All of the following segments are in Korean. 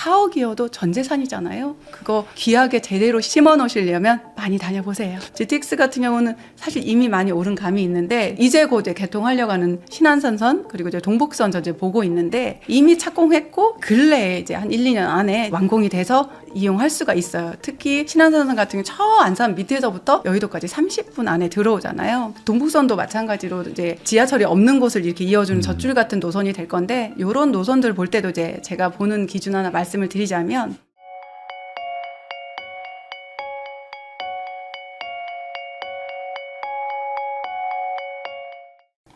4억이어도 전 재산이잖아요. 그거 귀하게 제대로 심어 놓으시려면 많이 다녀보세요. GTX 같은 경우는 사실 이미 많이 오른 감이 있는데 이제 곧 이제 개통하려고 하는 신안산선 그리고 이제 동북선 전제 보고 있는데 이미 착공했고 근래에 이제 한 1, 2년 안에 완공이 돼서 이용할 수가 있어요. 특히 신안산선 같은 경우 저 안산 밑에서부터 여의도까지 30분 안에 들어오잖아요. 동북선도 마찬가지로 이제 지하철이 없는 곳을 이렇게 이어주는 젖줄 같은 노선이 될 건데 이런 노선들 볼 때도 이제 제가 보는 기준 하나 말씀을 드리자면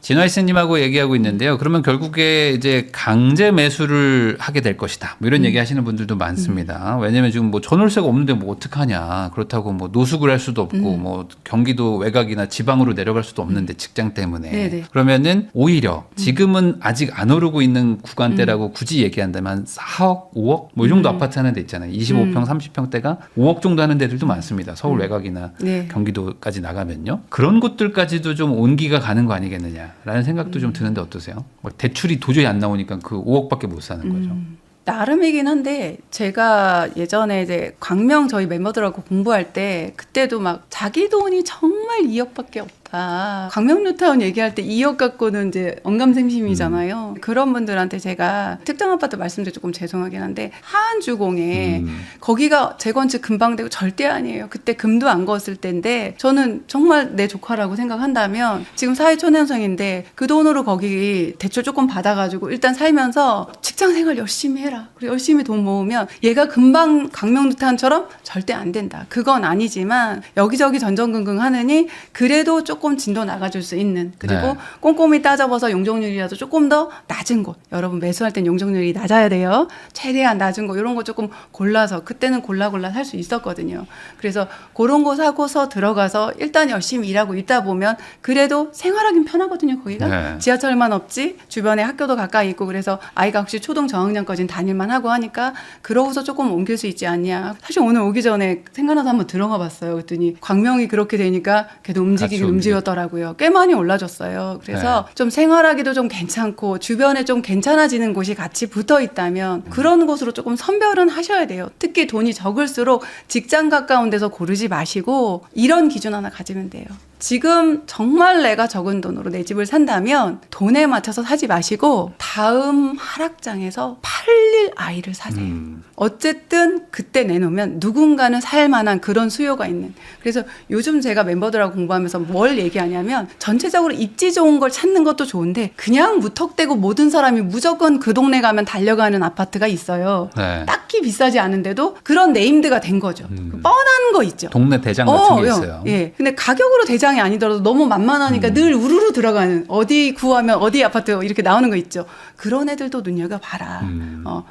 진화이스님하고 얘기하고 있는데요. 그러면 결국에 이제 강제 매수를 하게 될 것이다. 뭐 이런 얘기 하시는 분들도 많습니다. 왜냐면 지금 뭐 전월세가 없는데 뭐 어떡하냐. 그렇다고 뭐 노숙을 할 수도 없고 뭐 경기도 외곽이나 지방으로 내려갈 수도 없는데 직장 때문에. 네네. 그러면은 오히려 지금은 아직 안 오르고 있는 구간대라고 굳이 얘기한다면 4억, 5억 뭐 이 정도 아파트 하는 데 있잖아요. 25평, 30평대가 5억 정도 하는 데들도 많습니다. 서울 외곽이나 네. 경기도까지 나가면요. 그런 곳들까지도 좀 온기가 가는 거 아니겠느냐. 라는 생각도 좀 드는데 어떠세요? 대출이 도저히 안 나오니까 그 5억밖에 못 사는 거죠. 나름이긴 한데 제가 예전에 이제 광명 저희 멤버들하고 공부할 때 그때도 막 자기 돈이 정말 2억밖에 없다. 광명 뉴타운 얘기할 때 2억 갖고는 이제 언감생심이잖아요. 그런 분들한테 제가 특정 아파트 말씀드려 조금 죄송하긴 한데 하안주공에 거기가 재건축 금방 되고 절대 아니에요. 그때 금도 안 거었을 때인데 저는 정말 내 조카라고 생각한다면 지금 사회초년생인데 그 돈으로 거기 대출 조금 받아가지고 일단 살면서 직장생활 열심히 해라. 그리고 열심히 돈 모으면 얘가 금방 광명 뉴타운처럼 절대 안 된다. 그건 아니지만 여기저기 전전긍긍 하느니 그래도 조금 진도 나가줄 수 있는 그리고 네. 꼼꼼히 따져봐서 용적률이라도 조금 더 낮은 곳 여러분 매수할 땐 용적률이 낮아야 돼요. 최대한 낮은 곳 이런 거 조금 골라서 그때는 골라 살 수 있었거든요. 그래서 그런 거 사고서 들어가서 일단 열심히 일하고 있다 보면 그래도 생활하긴 편하거든요. 거기가 네. 지하철만 없지 주변에 학교도 가까이 있고 그래서 아이가 혹시 초등 저학년까지는 다닐만 하고 하니까 그러고서 조금 옮길 수 있지 않냐. 사실 오늘 오기 전에 생각나서 한번 들어가 봤어요. 그랬더니 광명이 그렇게 되니까 걔도 움직이더라고요. 꽤 많이 올라졌어요. 그래서 네. 좀 생활하기도 좀 괜찮고 주변에 좀 괜찮아지는 곳이 같이 붙어 있다면 그런 곳으로 조금 선별은 하셔야 돼요. 특히 돈이 적을수록 직장 가까운 데서 고르지 마시고 이런 기준 하나 가지면 돼요. 지금 정말 내가 적은 돈으로 내 집을 산다면 돈에 맞춰서 사지 마시고 다음 하락장에서 팔릴 아이를 사세요. 어쨌든 그때 내놓으면 누군가는 살 만한 그런 수요가 있는. 그래서 요즘 제가 멤버들하고 공부하면서 뭘 얘기하냐면 전체적으로 입지 좋은 걸 찾는 것도 좋은데 그냥 무턱대고 모든 사람이 무조건 그 동네 가면 달려가는 아파트가 있어요. 네. 딱히 비싸지 않은데도 그런 네임드가 된 거죠. 뻔한 거 있죠. 동네 대장 같은 게 있어요. 예. 근데 가격으로 대장이 아니더라도 너무 만만하니까 늘 우르르 들어가는 어디 구하면 어디 아파트 이렇게 나오는 거 있죠. 그런 애들도 눈여겨봐라.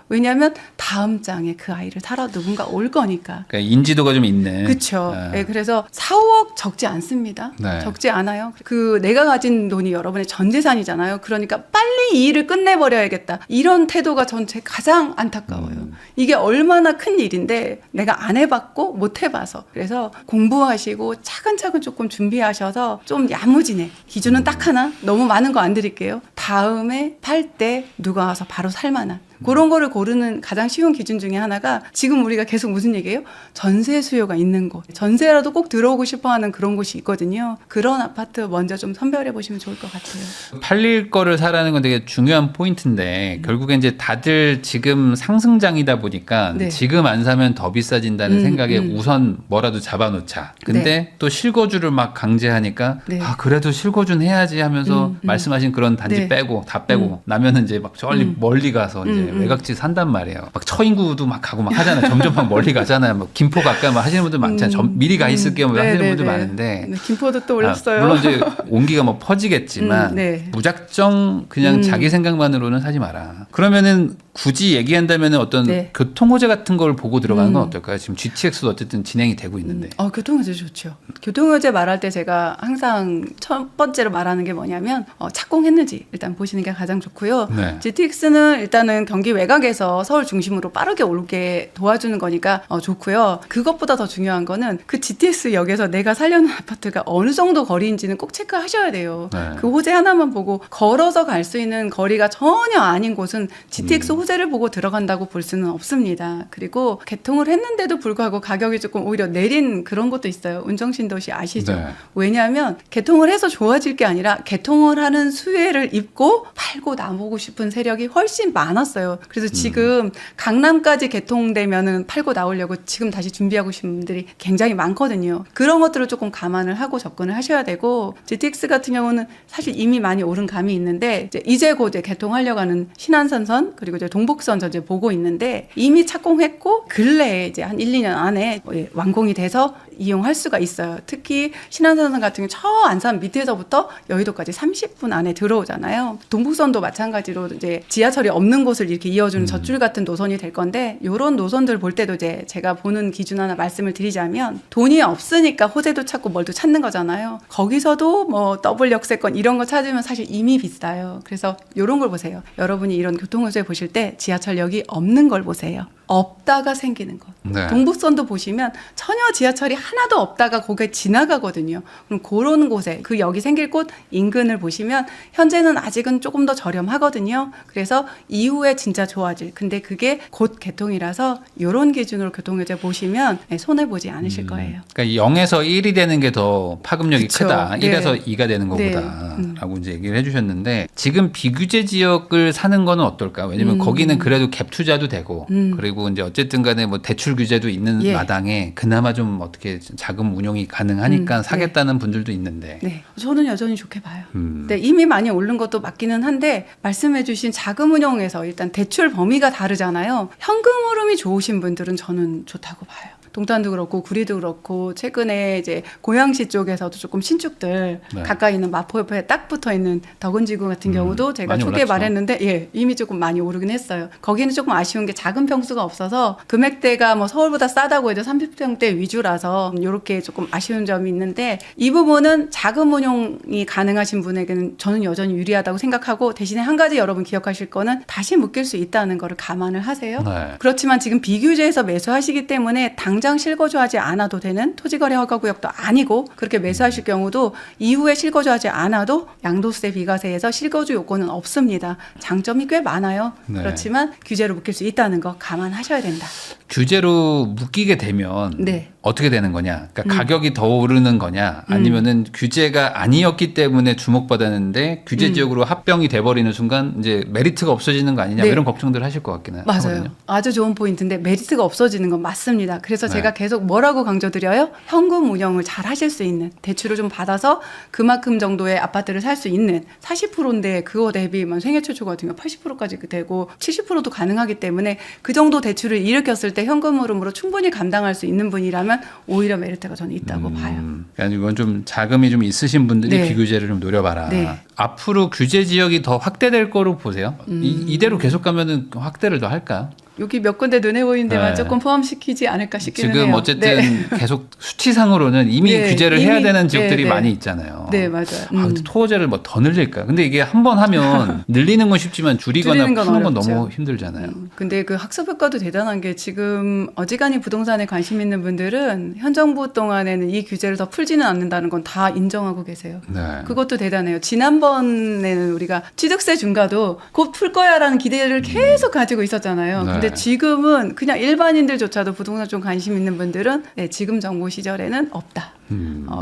왜냐하면 다음 장에 그 아이를 사러 누군가 올 거니까. 그러니까 인지도가 좀 있는. 그렇죠. 네, 그래서 4, 5억 적지 않습니다. 네. 적지 않아요. 그 내가 가진 돈이 여러분의 전 재산이잖아요. 그러니까 빨리 이 일을 끝내버려야겠다. 이런 태도가 전 제 가장 안타까워요. 이게 얼마나 큰 일인데 내가 안 해봤고 못 해봐서. 그래서 공부하시고 차근차근 조금 준비하셔서 좀 야무지네. 기준은 딱 하나. 너무 많은 거 안 드릴게요. 다음에 팔 때 누가 와서 바로 살만한. 그런 거를 고르는 가장 쉬운 기준 중에 하나가 지금 우리가 계속 무슨 얘기예요? 전세 수요가 있는 곳. 전세라도 꼭 들어오고 싶어하는 그런 곳이 있거든요. 그런 아파트 먼저 좀 선별해 보시면 좋을 것 같아요. 팔릴 거를 사라는 건 되게 중요한 포인트인데 결국에 이제 다들 지금 상승장이다 보니까 네. 지금 안 사면 더 비싸진다는 생각에 우선 뭐라도 잡아놓자. 근데 네. 또 실거주를 막 강제하니까 네. 아 그래도 실거주는 해야지 하면서 말씀하신 그런 단지 네. 빼고 다 빼고 나면은 이제 막 저리 멀리 가서 이제 외곽지 산단 말이에요. 막 처인구도 막 가고 막 하잖아요. 점점 막 멀리 가잖아요. 뭐 김포 갈까 막 하시는 분들 많잖아요. 미리 가 있을게요. 뭐 하시는 분들 많은데. 네, 김포도 또 올렸어요. 물론 이제 온기가 뭐 퍼지겠지만 네. 무작정 그냥 자기 생각만으로는 사지 마라. 그러면은 굳이 얘기한다면 어떤 네. 교통호재 같은 걸 보고 들어가는 건 어떨까요? 지금 GTX도 어쨌든 진행이 되고 있는데. 교통호재 좋죠. 교통호재 말할 때 제가 항상 첫 번째로 말하는 게 뭐냐면 착공했는지 일단 보시는 게 가장 좋고요. 네. GTX는 일단은 경기 외곽에서 서울 중심으로 빠르게 오르게 도와주는 거니까 좋고요. 그것보다 더 중요한 거는 그 GTX역에서 내가 살려는 아파트가 어느 정도 거리인지는 꼭 체크하셔야 돼요. 네. 그 호재 하나만 보고 걸어서 갈 수 있는 거리가 전혀 아닌 곳은 GTX 호재를 보고 들어간다고 볼 수는 없습니다. 그리고 개통을 했는데도 불구하고 가격이 조금 오히려 내린 그런 것도 있어요. 운정신도시 아시죠? 네. 왜냐하면 개통을 해서 좋아질 게 아니라 개통을 하는 수혜를 입고 팔고 나보고 싶은 세력이 훨씬 많았어요. 그래서 지금 강남까지 개통되면은 팔고 나오려고 지금 다시 준비하고 계신 분들이 굉장히 많거든요. 그런 것들을 조금 감안을 하고 접근을 하셔야 되고 GTX 같은 경우는 사실 이미 많이 오른 감이 있는데 이제 곧 개통하려고 하는 신안산선 그리고 이제 동북선 저 이제 보고 있는데 이미 착공했고 근래에 이제 한 1, 2년 안에 완공이 돼서 이용할 수가 있어요. 특히 신안산선 같은 경우 저 안산 밑에서부터 여의도까지 30분 안에 들어오잖아요. 동북선도 마찬가지로 이제 지하철이 없는 곳을 이렇게 이어주는 젖줄 같은 노선이 될 건데 이런 노선들 볼 때도 이제 제가 보는 기준 하나 말씀을 드리자면 돈이 없으니까 호재도 찾고 뭘도 찾는 거잖아요. 거기서도 뭐 더블 역세권 이런 거 찾으면 사실 이미 비싸요. 그래서 이런 걸 보세요. 여러분이 이런 교통호재 보실 때 지하철역이 없는 걸 보세요. 없다가 생기는 것. 네. 동북선도 보시면 전혀 지하철이 하나도 없다가 거기에 지나가거든요. 그럼 그런 곳에 그 역이 생길 곳 인근을 보시면 현재는 아직은 조금 더 저렴하거든요. 그래서 이후에 진짜 좋아질. 근데 그게 곧 개통이라서 이런 기준으로 교통호재 보시면 손해보지 않으실 거예요. 그러니까 0에서 1이 되는 게 더 파급력이 그쵸. 크다. 네. 1에서 2가 되는 거보다. 라고 이제 얘기를 해주셨는데 지금 비규제 지역을 사는 거는 어떨까? 왜냐면 거기는 그래도 갭 투자도 되고 그리고 이제 어쨌든 간에 뭐 대출 규제도 있는 예. 마당에 그나마 좀 어떻게 자금 운용이 가능하니까 사겠다는 분들도 있는데. 네, 저는 여전히 좋게 봐요. 네, 이미 많이 오른 것도 맞기는 한데 말씀해주신 자금 운용에서 일단 대출 범위가 다르잖아요. 현금 흐름이 좋으신 분들은 저는 좋다고 봐요. 동탄도 그렇고 구리도 그렇고 최근에 이제 고양시 쪽에서도 조금 신축들 네. 가까이 있는 마포 옆에 딱 붙어 있는 덕은지구 같은 경우도 제가 많이 초기에 올랐죠. 말했는데 예, 이미 조금 많이 오르긴 했어요. 거기는 조금 아쉬운 게 작은 평수가 없어서 금액대가 뭐 서울보다 싸다고 해도 30평대 위주라서 이렇게 조금 아쉬운 점이 있는데 이 부분은 자금 운용이 가능하신 분에게는 저는 여전히 유리하다고 생각하고 대신에 한 가지 여러분 기억하실 거는 다시 묶일 수 있다는 거를 감안을 하세요. 네. 그렇지만 지금 비규제에서 매수하시기 때문에 당장 실거주하지 않아도 되는 토지거래 허가구역도 아니고 그렇게 매수하실 경우도 이후에 실거주하지 않아도 양도세 비과세에서 실거주 요건은 없습니다. 장점이 꽤 많아요. 네. 그렇지만 규제로 묶일 수 있다는 거 감안하셔야 된다. 규제로 묶이게 되면 네. 어떻게 되는 거냐? 그러니까 가격이 더 오르는 거냐? 아니면은 규제가 아니었기 때문에 주목받았는데 규제 지역으로 합병이 돼버리는 순간 이제 메리트가 없어지는 거 아니냐? 네. 이런 걱정들 하실 것 같긴 맞아요. 하거든요. 아주 좋은 포인트인데 메리트가 없어지는 건 맞습니다. 그래서 네. 제가 계속 뭐라고 강조드려요? 현금 운영을 잘 하실 수 있는 대출을 좀 받아서 그만큼 정도의 아파트를 살 수 있는 40%인데 그거 대비 생애 최초 같은 경우 80%까지 되고 70%도 가능하기 때문에 그 정도 대출을 일으켰을 때 현금 흐름으로 충분히 감당할 수 있는 분이라면 오히려 메리트가 저는 있다고 봐요. 그러니까 이건 좀 자금이 좀 있으신 분들이 네. 비규제를 좀 노려봐라. 네. 앞으로 규제 지역이 더 확대될 거로 보세요. 이대로 계속 가면은 확대를 더 할까요? 여기 몇 군데 눈에 보이는 데만 네. 조금 포함시키지 않을까 싶기는 해요. 지금 어쨌든 네. 계속 수치상으로는 이미 네, 규제를 이미, 해야 되는 지역들이 네, 네. 많이 있잖아요. 네, 맞아요. 아, 근데 토호제를 뭐 더 늘릴까요? 근데 이게 한 번 하면 늘리는 건 쉽지만 줄이거나 줄이는 건 푸는 건 어렵죠. 너무 힘들잖아요. 근데 그 학습 효과도 대단한 게 지금 어지간히 부동산에 관심 있는 분들은 현 정부 동안에는 이 규제를 더 풀지는 않는다는 건 다 인정하고 계세요. 네. 그것도 대단해요. 지난번에는 우리가 취득세 중과도 곧 풀 거야라는 기대를 계속 가지고 있었잖아요. 네. 근데 지금은 그냥 일반인들조차도 부동산 좀 관심 있는 분들은 네, 지금 정부 시절에는 없다.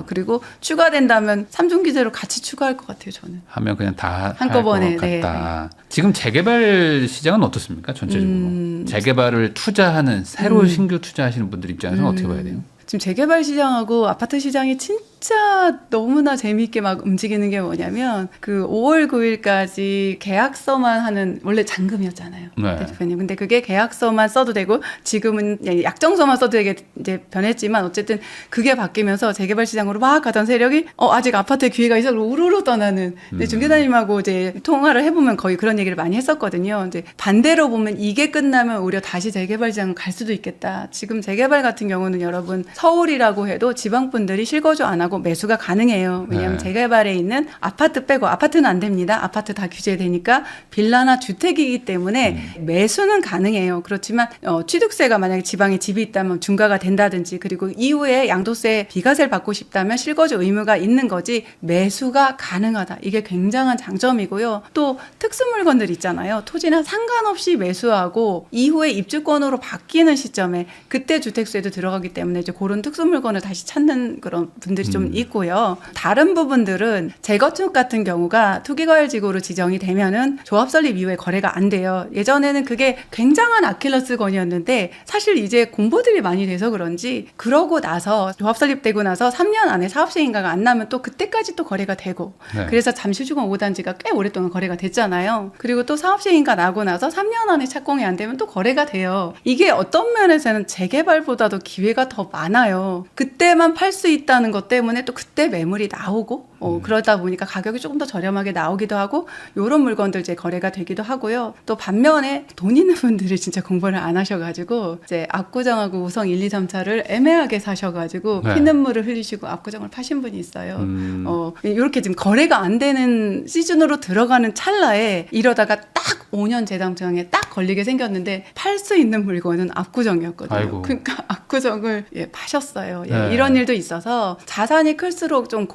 그리고 추가된다면 3중 기제로 같이 추가할 것 같아요, 저는. 하면 그냥 다 한꺼번에, 할 것 같다. 지금 재개발 시장은 어떻습니까? 전체적으로. 재개발을 투자하는 새로 신규 투자하시는 분들 입장에서는 어떻게 봐야 돼요? 지금 재개발 시장하고 아파트 시장이 진짜 너무나 재미있게 막 움직이는 게 뭐냐면 그 5월 9일까지 계약서만 하는 원래 잔금이었잖아요. 네. 대표님. 근데 그게 계약서만 써도 되고 지금은 약정서만 써도 되게 이제 변했지만 어쨌든 그게 바뀌면서 재개발 시장으로 막 가던 세력이 아직 아파트에 기회가 있어 우르르 떠나는. 근데 중개사님하고 이제 통화를 해보면 거의 그런 얘기를 많이 했었거든요. 이제 반대로 보면 이게 끝나면 오히려 다시 재개발 시장 갈 수도 있겠다. 지금 재개발 같은 경우는 여러분 서울이라고 해도 지방분들이 실거주 안 하고 가능하고 매수가 가능해요. 왜냐하면 네. 재개발에 있는 아파트 빼고 아파트는 안 됩니다. 아파트 다 규제되니까 빌라나 주택이기 때문에 매수는 가능해요. 그렇지만 취득세가 만약에 지방에 집이 있다면 중과가 된다든지 그리고 이후에 양도세 비과세를 받고 싶다면 실거주 의무가 있는 거지 매수가 가능하다. 이게 굉장한 장점이고요. 또 특수 물건들 있잖아요. 토지나 상관없이 매수하고 이후에 입주권으로 바뀌는 시점에 그때 주택수에도 들어가기 때문에 이제 그런 특수 물건을 다시 찾는 그런 분들이 좀 있고요. 다른 부분들은 재건축 같은 경우가 투기과열지구로 지정이 되면은 조합 설립 이후에 거래가 안 돼요. 예전에는 그게 굉장한 아킬레스건이었는데 사실 이제 공부들이 많이 돼서 그런지 그러고 나서 조합 설립되고 나서 3년 안에 사업 시행인가가 안 나면 또 그때까지 또 거래가 되고 네. 그래서 잠실주공 5단지가 꽤 오랫동안 거래가 됐잖아요. 그리고 또 사업 시행인가 나고 나서 3년 안에 착공이 안 되면 또 거래가 돼요. 이게 어떤 면에서는 재개발보다도 기회가 더 많아요. 그때만 팔 수 있다는 것 때문에 또 그때 매물이 나오고 그러다 보니까 가격이 조금 더 저렴하게 나오기도 하고 이런 물건들 이제 거래가 되기도 하고요. 또 반면에 돈 있는 분들이 진짜 공부를 안 하셔가지고 이제 압구정하고 우성 1, 2, 3차를 애매하게 사셔가지고 네. 피눈물을 흘리시고 압구정을 파신 분이 있어요. 이렇게 지금 거래가 안 되는 시즌으로 들어가는 찰나에 이러다가 딱 5년 재당정에 딱 걸리게 생겼는데 팔 수 있는 물건은 압구정이었거든요. 아이고. 그러니까 압구정을 파셨어요. 네. 이런 일도 있어서 자산이 클수록 좀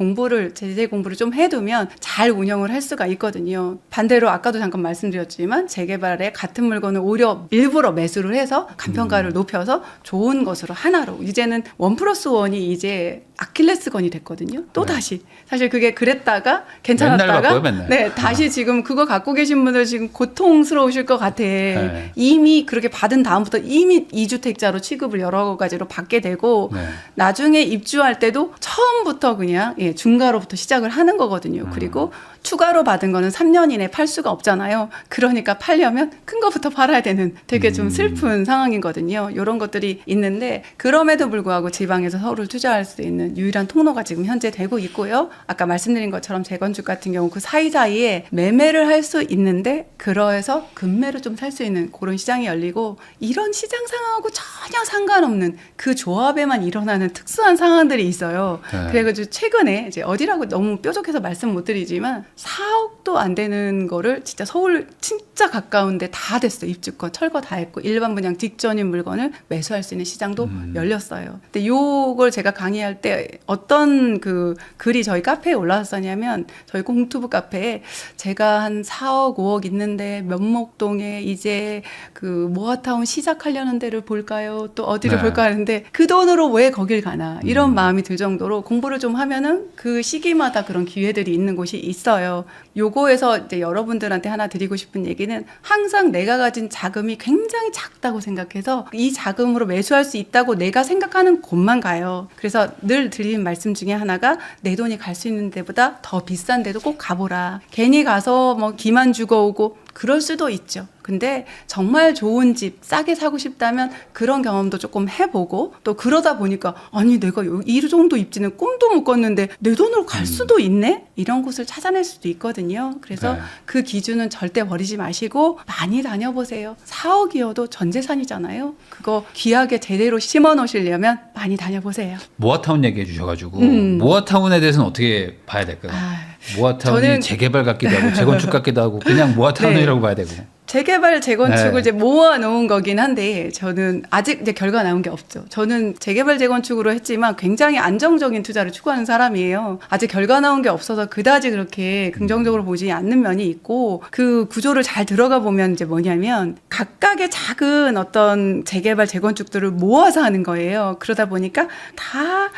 제재 공부를 좀 해두면 잘 운영을 할 수가 있거든요. 반대로 아까도 잠깐 말씀드렸지만 재개발에 같은 물건을 오히려 일부러 매수를 해서 간평가를 높여서 좋은 것으로 하나로 이제는 1+1이 이제 아킬레스건이 됐거든요. 또 네. 다시 사실 그게 그랬다가 맨날 괜찮았다가 바꿔요, 맨날. 네 다시 지금 그거 갖고 계신 분들 지금 고통스러우실 것 같아. 네. 이미 그렇게 받은 다음부터 이미 2주택자로 취급을 여러 가지로 받게 되고 네. 나중에 입주할 때도 처음부터 그냥 중가로부터 시작을 하는 거거든요. 그리고 추가로 받은 거는 3년 이내 팔 수가 없잖아요. 그러니까 팔려면 큰 거부터 팔아야 되는 되게 좀 슬픈 상황이거든요. 이런 것들이 있는데 그럼에도 불구하고 지방에서 서울을 투자할 수 있는 유일한 통로가 지금 현재 되고 있고요. 아까 말씀드린 것처럼 재건축 같은 경우 그 사이사이에 매매를 할 수 있는데 그러해서 급매로 좀 살 수 있는 그런 시장이 열리고 이런 시장 상황하고 전혀 상관없는 그 조합에만 일어나는 특수한 상황들이 있어요. 네. 그래가지고 최근에 이제 어디라고 너무 뾰족해서 말씀 못 드리지만 4억도 안 되는 거를 진짜 서울 진짜 가까운데 다 됐어. 입주권 철거 다 했고 일반 분양 직전인 물건을 매수할 수 있는 시장도 열렸어요. 근데 요걸 제가 강의할 때 어떤 그 글이 저희 카페에 올라왔었냐면 저희 공투부 카페에 제가 한 4억 5억 있는데 면목동에 이제 그 모아타운 시작하려는 데를 볼까요? 또 어디를 네. 볼까 하는데 그 돈으로 왜 거길 가나 이런 마음이 들 정도로 공부를 좀 하면은 그 시기마다 그런 기회들이 있는 곳이 있어요. 요거에서 이제 여러분들한테 하나 드리고 싶은 얘기는 항상 내가 가진 자금이 굉장히 작다고 생각해서 이 자금으로 매수할 수 있다고 내가 생각하는 곳만 가요. 그래서 늘 드리는 말씀 중에 하나가 내 돈이 갈 수 있는 데보다 더 비싼 데도 꼭 가보라. 괜히 가서 뭐 기만 죽어오고 그럴 수도 있죠. 근데 정말 좋은 집 싸게 사고 싶다면 그런 경험도 조금 해보고 또 그러다 보니까 아니 내가 이 정도 입지는 꿈도 못 꿨는데 내 돈으로 갈 수도 있네? 이런 곳을 찾아낼 수도 있거든요. 그래서 네. 그 기준은 절대 버리지 마시고 많이 다녀보세요. 4억이어도 전 재산이잖아요. 그거 귀하게 제대로 심어 놓으시려면 많이 다녀보세요. 모아타운 얘기해 주셔가지고 모아타운에 대해서는 어떻게 봐야 될까요? 모아타운이 저는- 재개발 같기도 하고 재건축 같기도 하고 그냥 모아타운이라고 봐야 되고. 재개발 재건축을 네. 이제 모아놓은 거긴 한데 저는 아직 이제 결과 나온 게 없죠. 저는 재개발 재건축으로 했지만 굉장히 안정적인 투자를 추구하는 사람이에요. 아직 결과 나온 게 없어서 그다지 그렇게 긍정적으로 보지 않는 면이 있고 그 구조를 잘 들어가 보면 이제 뭐냐면 각각의 작은 어떤 재개발 재건축들을 모아서 하는 거예요. 그러다 보니까 다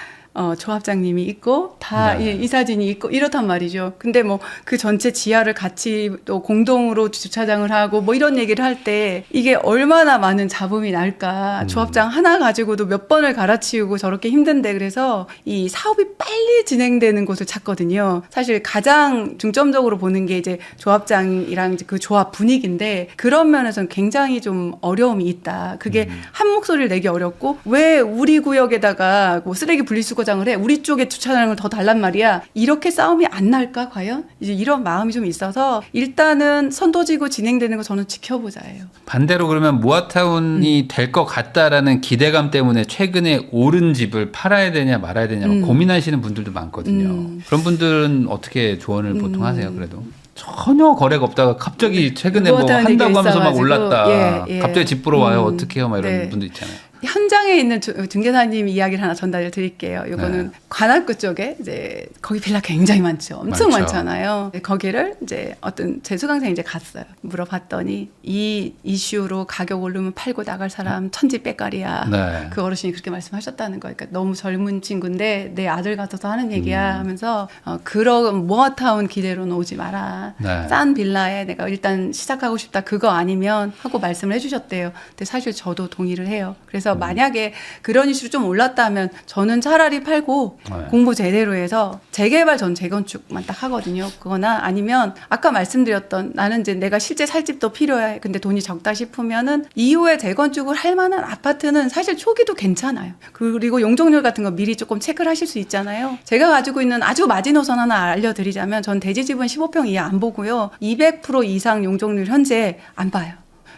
조합장님이 있고 다 네. 이사진이 있고 이렇단 말이죠. 근데 뭐 그 전체 지하를 같이 또 공동으로 주차장을 하고 뭐 이런 얘기를 할 때 이게 얼마나 많은 잡음이 날까. 조합장 하나 가지고도 몇 번을 갈아치우고 저렇게 힘든데 그래서 이 사업이 빨리 진행되는 곳을 찾거든요. 사실 가장 중점적으로 보는 게 이제 조합장이랑 이제 그 조합 분위기인데 그런 면에서는 굉장히 좀 어려움이 있다. 그게 한 목소리를 내기 어렵고 왜 우리 구역에다가 뭐 쓰레기 분리수거 주거장을 해. 우리 쪽에 주차장을 더 달란 말이야. 이렇게 싸움이 안 날까 과연? 이제 이런 마음이 좀 있어서 일단은 선도지구 진행되는 거 저는 지켜보자예요. 반대로 그러면 모아타운이 될 것 같다라는 기대감 때문에 최근에 오른 집을 팔아야 되냐 말아야 되냐 고민하시는 분들도 많거든요. 그런 분들은 어떻게 조언을 보통 하세요? 그래도 전혀 거래가 없다가 갑자기 최근에 뭐 한다고 하면서 막 올랐다. 예. 갑자기 집 보러 와요. 어떻게 해요? 막 이런 네. 분도 있잖아요. 현장에 있는 중개사님 이야기를 하나 전달을 드릴게요. 이거는 네. 관악구 쪽에 이제 거기 빌라 굉장히 많죠. 엄청 많죠. 많잖아요. 거기를 이제 어떤 제 수강생이 이제 갔어요. 물어봤더니 이 이슈로 가격 오르면 팔고 나갈 사람 천지 빼깔이야. 네. 그 어르신이 그렇게 말씀하셨다는 거예요. 그러니까 너무 젊은 친구인데 내 아들 같아서 하는 얘기야 하면서 그런 모아타운 기대로는 오지 마라. 네. 싼 빌라에 내가 일단 시작하고 싶다. 그거 아니면 하고 말씀을 해주셨대요. 근데 사실 저도 동의를 해요. 그래서 만약에 그런 이슈로 좀 올랐다면 저는 차라리 팔고 네. 공부 제대로 해서 재개발 전 재건축만 딱 하거든요. 그거나 아니면 아까 말씀드렸던 나는 이제 내가 실제 살 집도 필요해. 근데 돈이 적다 싶으면은 이후에 재건축을 할 만한 아파트는 사실 초기도 괜찮아요. 그리고 용적률 같은 거 미리 조금 체크를 하실 수 있잖아요. 제가 가지고 있는 아주 마지노선 하나 알려드리자면 전 대지집은 15평 이하 안 보고요. 200% 이상 용적률 현재 안 봐요.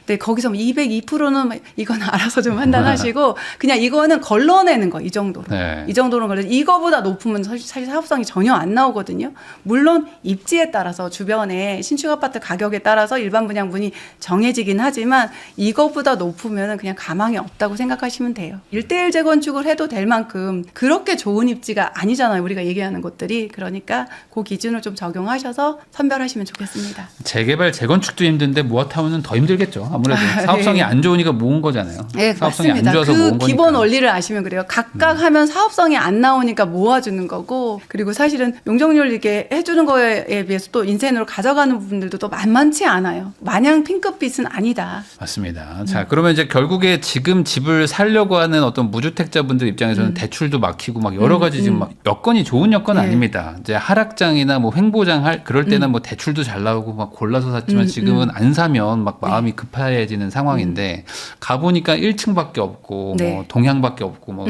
네, 거기서 202%는 이건 알아서 좀 판단하시고 그냥 이거는 걸러내는 거 이 정도로. 네. 이 정도로 걸러. 이거보다 높으면 사실 사업성이 전혀 안 나오거든요. 물론 입지에 따라서 주변에 신축 아파트 가격에 따라서 일반 분양분이 정해지긴 하지만 이거보다 높으면 그냥 가망이 없다고 생각하시면 돼요. 1대1 재건축을 해도 될 만큼 그렇게 좋은 입지가 아니잖아요. 우리가 얘기하는 곳들이. 그러니까 그 기준을 좀 적용하셔서 선별하시면 좋겠습니다. 재개발 재건축도 힘든데 모아타운은 더 힘들겠죠. 아무래도 사업성이 네. 안 좋으니까 모은 거잖아요. 네, 사업성이 맞습니다. 안 좋아서 그 모은 거니까. 기본 원리를 아시면 그래요. 각각 하면 사업성이 안 나오니까 모아주는 거고, 그리고 사실은 용적률 이렇게 해주는 거에 비해서 또 인센으로 가져가는 부분들도 또 만만치 않아요. 마냥 핑크빛은 아니다. 맞습니다. 자, 그러면 이제 결국에 지금 집을 살려고 하는 어떤 무주택자분들 입장에서는 대출도 막히고 막 여러 가지 지금 막 여건이 좋은 여건은 네. 아닙니다. 이제 하락장이나 뭐 횡보장 할 그럴 때는 뭐 대출도 잘 나오고 막 골라서 샀지만 지금은 안 사면 막 마음이 급해지는 상황인데 가보니까 1층밖에 없고 네. 뭐 동향밖에 없고 뭐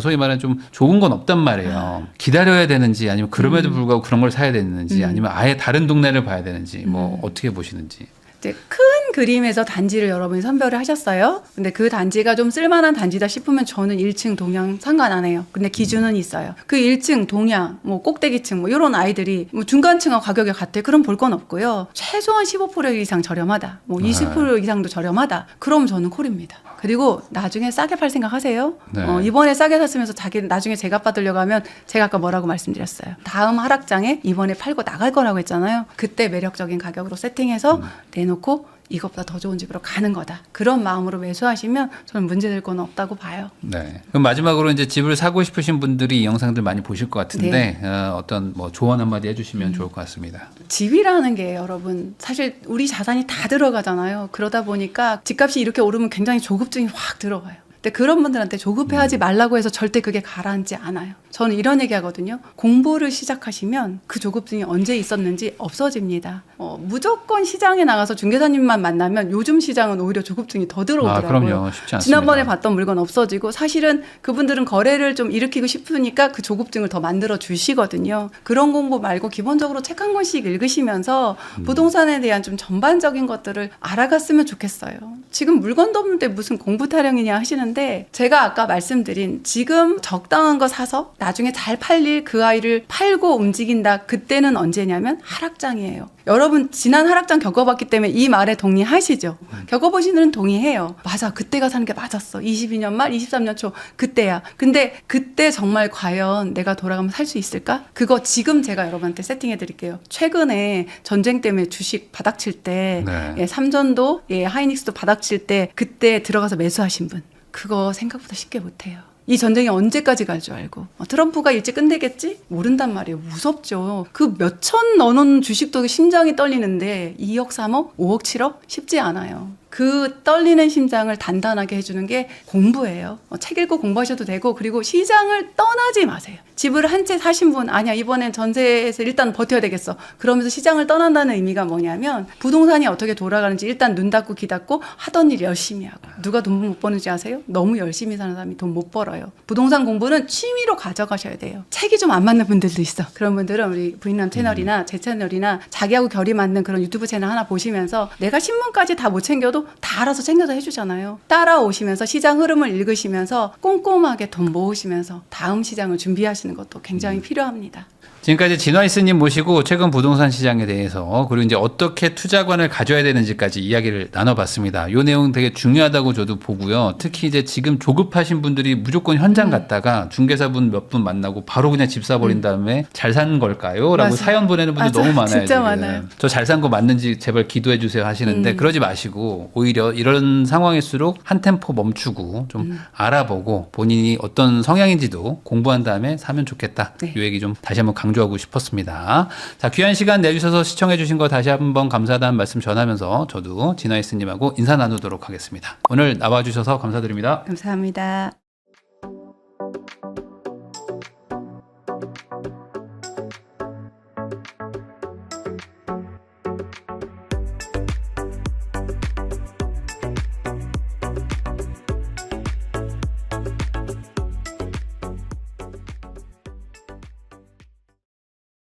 소위 말하는 좀 좋은 건 없단 말이에요. 기다려야 되는지 아니면 그럼에도 불구하고 그런 걸 사야 되는지 아니면 아예 다른 동네를 봐야 되는지 뭐 어떻게 보시는지. 이제 큰 그림에서 단지를 여러분이 선별을 하셨어요. 근데 그 단지가 좀 쓸만한 단지다 싶으면 저는 1층 동향 상관 안 해요. 근데 기준은 있어요. 그 1층 동향, 뭐 꼭대기층 뭐 이런 아이들이 뭐 중간층하고 가격이 같아. 그럼 볼 건 없고요. 최소한 15% 이상 저렴하다. 뭐 20% 이상도 저렴하다. 그럼 저는 콜입니다. 그리고 나중에 싸게 팔 생각 하세요. 네. 이번에 싸게 샀으면서 자기 나중에 제값 받으려고 하면 제가 아까 뭐라고 말씀드렸어요. 다음 하락장에 이번에 팔고 나갈 거라고 했잖아요. 그때 매력적인 가격으로 세팅해서 내놓고 이것보다 더 좋은 집으로 가는 거다. 그런 마음으로 매수하시면 저는 문제될 건 없다고 봐요. 네. 그럼 마지막으로 이제 집을 사고 싶으신 분들이 이 영상들 많이 보실 것 같은데 어떤 뭐 조언 한마디 해주시면 좋을 것 같습니다. 집이라는 게 여러분 사실 우리 자산이 다 들어가잖아요. 그러다 보니까 집값이 이렇게 오르면 굉장히 조급증이 확 들어와요. 근데 그런 분들한테 조급해하지 말라고 해서 절대 그게 가라앉지 않아요. 저는 이런 얘기 하거든요. 공부를 시작하시면 그 조급증이 언제 있었는지 없어집니다. 무조건 시장에 나가서 중개사님만 만나면 요즘 시장은 오히려 조급증이 더 들어오더라고요. 그럼요. 쉽지 않습니다. 지난번에 봤던 물건 없어지고 사실은 그분들은 거래를 좀 일으키고 싶으니까 그 조급증을 더 만들어 주시거든요. 그런 공부 말고 기본적으로 책 한 권씩 읽으시면서 부동산에 대한 좀 전반적인 것들을 알아갔으면 좋겠어요. 지금 물건도 없는데 무슨 공부 타령이냐 하시는데 제가 아까 말씀드린 지금 적당한 거 사서 나중에 잘 팔릴 그 아이를 팔고 움직인다. 그때는 언제냐면 하락장이에요. 여러분 지난 하락장 겪어봤기 때문에 이 말에 동의하시죠? 겪어보신 분은 동의해요. 맞아. 그때가 사는 게 맞았어. 22년 말 23년 초 그때야. 근데 그때 정말 과연 내가 돌아가면 살 수 있을까? 그거 지금 제가 여러분한테 세팅해 드릴게요. 최근에 전쟁 때문에 주식 바닥칠 때 네. 삼전도 하이닉스도 바닥칠 때 그때 들어가서 매수하신 분. 그거 생각보다 쉽게 못해요. 이 전쟁이 언제까지 갈 줄 알고 트럼프가 일찍 끝내겠지? 모른단 말이에요. 무섭죠. 그 몇천 넣어놓은 주식도 심장이 떨리는데 2억 3억 5억 7억 쉽지 않아요. 그 떨리는 심장을 단단하게 해주는 게 공부예요. 책 읽고 공부하셔도 되고 그리고 시장을 떠나지 마세요. 집을 한 채 사신 분 아니야 이번엔 전세에서 일단 버텨야 되겠어. 그러면서 시장을 떠난다는 의미가 뭐냐면 부동산이 어떻게 돌아가는지 일단 눈 닫고 귀 닫고 하던 일 열심히 하고 누가 돈 못 버는지 아세요? 너무 열심히 사는 사람이 돈 못 벌어요. 부동산 공부는 취미로 가져가셔야 돼요. 책이 좀 안 맞는 분들도 있어. 그런 분들은 우리 부인남 채널이나 제 채널이나 자기하고 결이 맞는 그런 유튜브 채널 하나 보시면서 내가 신문까지 다 못 챙겨도 다 알아서 챙겨서 해주잖아요. 따라오시면서 시장 흐름을 읽으시면서 꼼꼼하게 돈 모으시면서 다음 시장을 준비하시는 것도 굉장히 필요합니다. 지금까지 진화이스님 모시고 최근 부동산 시장에 대해서 그리고 이제 어떻게 투자관을 가져야 되는지까지 이야기를 나눠봤습니다. 이 내용 되게 중요하다고 저도 보고요. 특히 이제 지금 조급하신 분들이 무조건 현장 갔다가 중개사분 몇 분 만나고 바로 그냥 집 사버린 다음에 잘 산 걸까요? 라고 맞아요. 사연 보내는 분들 너무 많아요. 진짜 지금. 많아요. 저 잘 산 거 맞는지 제발 기도해 주세요 하시는데 그러지 마시고 오히려 이런 상황일수록 한 템포 멈추고 좀 알아보고 본인이 어떤 성향인지도 공부한 다음에 사면 좋겠다. 네. 이 얘기 좀 다시 한번 강조하고 싶었습니다. 자, 귀한 시간 내주셔서 시청해주신 거 다시 한번 감사하다는 말씀 전하면서 저도 진화이스님하고 인사 나누도록 하겠습니다. 오늘 나와주셔서 감사드립니다. 감사합니다.